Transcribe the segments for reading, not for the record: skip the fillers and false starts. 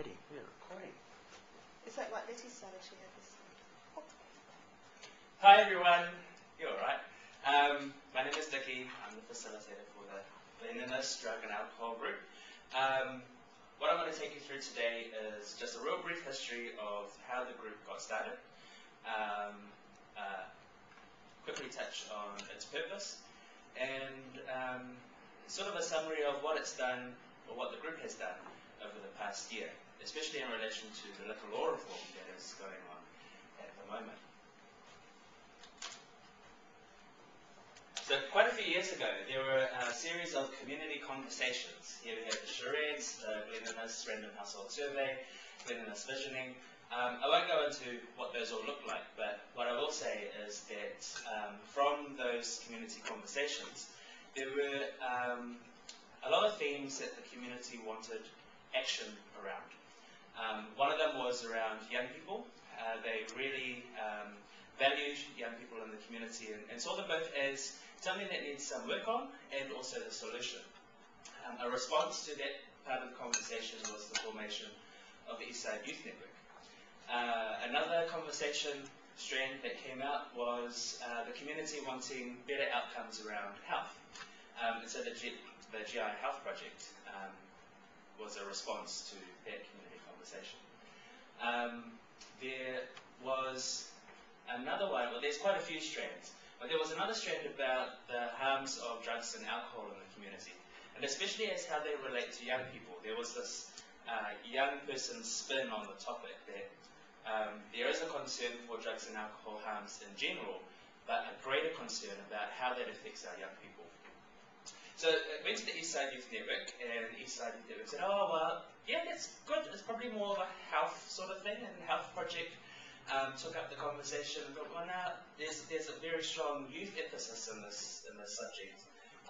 Alrighty, we are recording. Is that like Letty started? She had this. Oh. Hi everyone, you're alright. My name is Vicky. I'm the facilitator for the Cleanliness, Drug and Alcohol group. What I'm going to take you through today is just a real brief history of how the group got started, quickly touch on its purpose, and sort of a summary of what it's done, or what the group has done over the past year, especially in relation to the liquor law reform that is going on at the moment. So quite a few years ago, there were a series of community conversations. Here we have the charades, the Cleanliness Random Household Survey, Cleanliness Visioning. I won't go into what those all look like, but what I will say is that from those community conversations, there were a lot of themes that the community wanted action around. One of them was around young people. They really valued young people in the community and saw them both as something that needs some work on and also the solution. A response to that part of the conversation was the formation of the Eastside Youth Network. Another conversation strand that came out was the community wanting better outcomes around health. And so the GI Health Project was a response to that community conversation. There was another one, well there's quite a few strands, but there was another strand about the harms of drugs and alcohol in the community, and especially as how they relate to young people. There was this young person's spin on the topic that there is a concern for drugs and alcohol harms in general, but a greater concern about how that affects our young people. So it went to the Eastside Youth Network, and the Eastside Youth Network said, oh well, yeah, that's good, it's probably more of a health sort of thing, and the Health Project took up the conversation, but well now there's a very strong youth emphasis in this subject.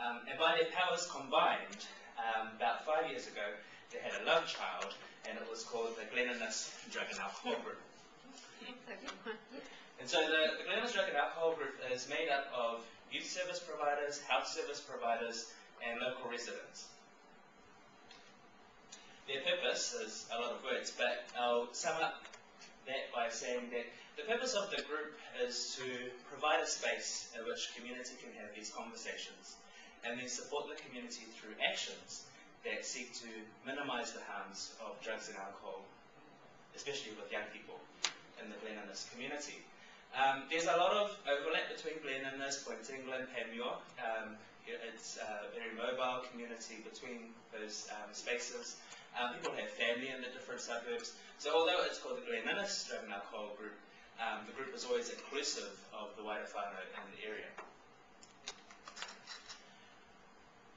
And by their powers combined, about 5 years ago, they had a love child, and it was called the Cleanliness, Drug and Alcohol Group. And so the Cleanliness, Drug and Alcohol Group is made up of youth service providers, health service providers, and local residents. Their purpose is a lot of words, but I'll sum up that by saying that the purpose of the group is to provide a space in which community can have these conversations and then support the community through actions that seek to minimize the harms of drugs and alcohol, especially with young people in the Cleanliness community. There's a lot of overlap between Cleanliness, Point England, Panmure. It's a very mobile community between those spaces. People have family in the different suburbs. So although it's called the Cleanliness Drug and Alcohol Group, the group is always inclusive of the wider whānau in the area.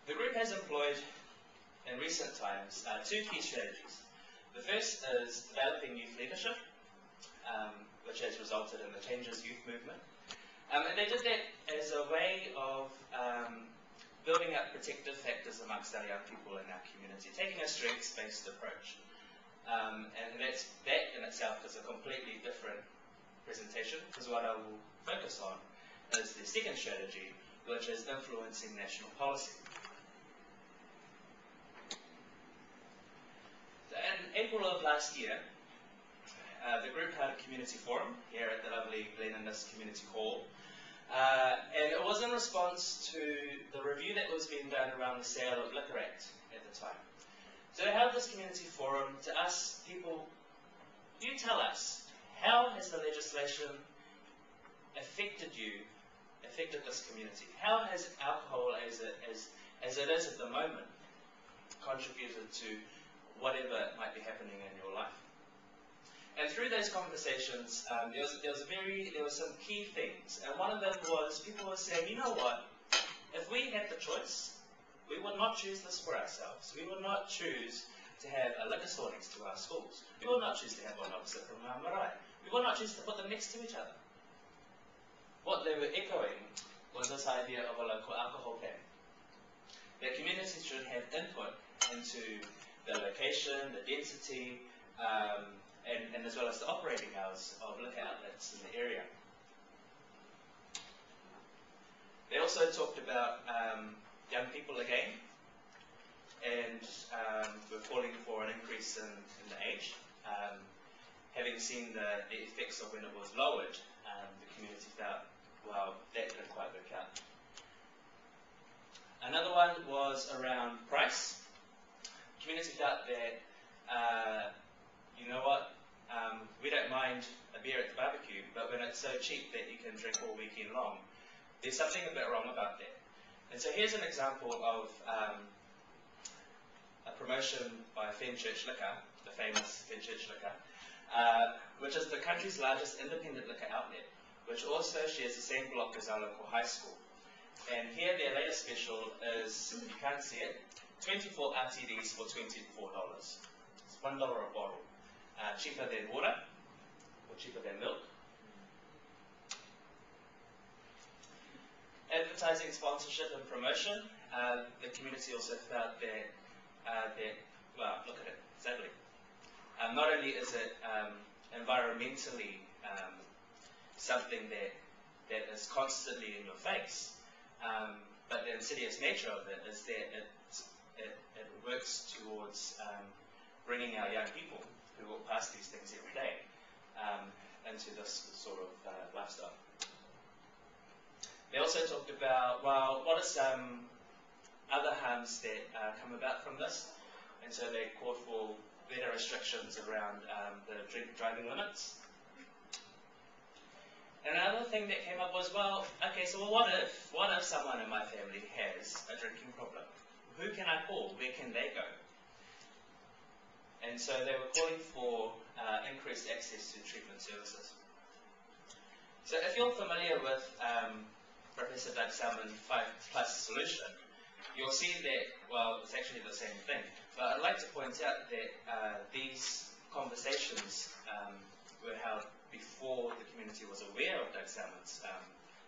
The group has employed, in recent times, two key strategies. The first is developing youth leadership, which has resulted in the Changes Youth Movement. And they did that as a way of building up protective factors amongst our young people in our community, taking a strengths-based approach. And that in itself is a completely different presentation, because what I will focus on is the second strategy, which is influencing national policy. So in April of last year, the group had a community forum here at the lovely Cleanliness Community Hall. And it was in response to the review that was being done around the Sale of Liquor Act at the time. So they held this community forum to us people. You tell us, how has the legislation affected you, affected this community? How has alcohol as it is at the moment contributed to whatever might be happening in your life? And through those conversations, there were some key things, and one of them was people were saying, you know what, if we had the choice, we would not choose this for ourselves. We would not choose to have a liquor store next to our schools. We would not choose to have one opposite from our marae. We would not choose to put them next to each other. What they were echoing was this idea of a local alcohol ban. That communities should have input into the location, the density, and as well as the operating hours of liquor outlets in the area. They also talked about young people again, and we're calling for an increase in the age. Having seen the effects of when it was lowered, the community felt, well, that didn't quite work out. Another one was around price. The community felt that, you know what, we don't mind a beer at the barbecue, but when it's so cheap that you can drink all weekend long, there's something a bit wrong about that. And so here's an example of a promotion by Fenchurch Liquor, the famous Fenchurch Liquor, which is the country's largest independent liquor outlet, which also shares the same block as our local high school. And here their latest special is, you can't see it, 24 RTDs for $24. It's $1 a bottle. Cheaper than water, or cheaper than milk. Advertising, sponsorship and promotion. The community also felt that, well, look at it, sadly. Not only is it environmentally something that is constantly in your face, but the insidious nature of it is that it works towards bringing our young people who walk past these things every day into this sort of lifestyle. They also talked about, well, what are some other harms that come about from this? And so they called for better restrictions around the driving limits. And another thing that came up was, well, okay, so what if someone in my family has a drinking problem? Who can I call? Where can they go? And so they were calling for increased access to treatment services. So if you're familiar with Professor Doug Salmon's 5+ solution, you'll see that, well, it's actually the same thing. But I'd like to point out that these conversations were held before the community was aware of Doug Salmon's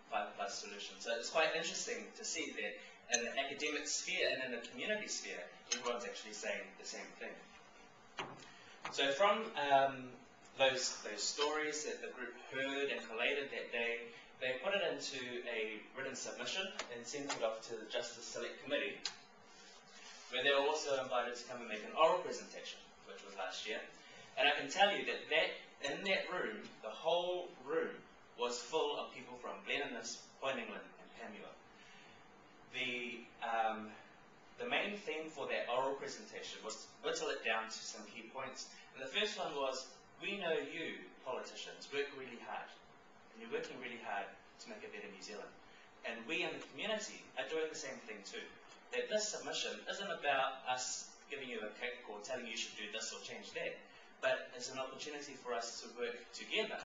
5+ solution. So it's quite interesting to see that in the academic sphere and in the community sphere, everyone's actually saying the same thing. So from those stories that the group heard and collated that day, they put it into a written submission and sent it off to the Justice Select Committee, where they were also invited to come and make an oral presentation, which was last year. And I can tell you that in that room, the whole room was full of people from Glen Innes, Point England, and Panmure. The main theme for that oral presentation was to whittle it down to some key points. And the first one was, we know you, politicians, work really hard. And you're working really hard to make a better New Zealand. And we in the community are doing the same thing too. That this submission isn't about us giving you a kick or telling you should do this or change that, but it's an opportunity for us to work together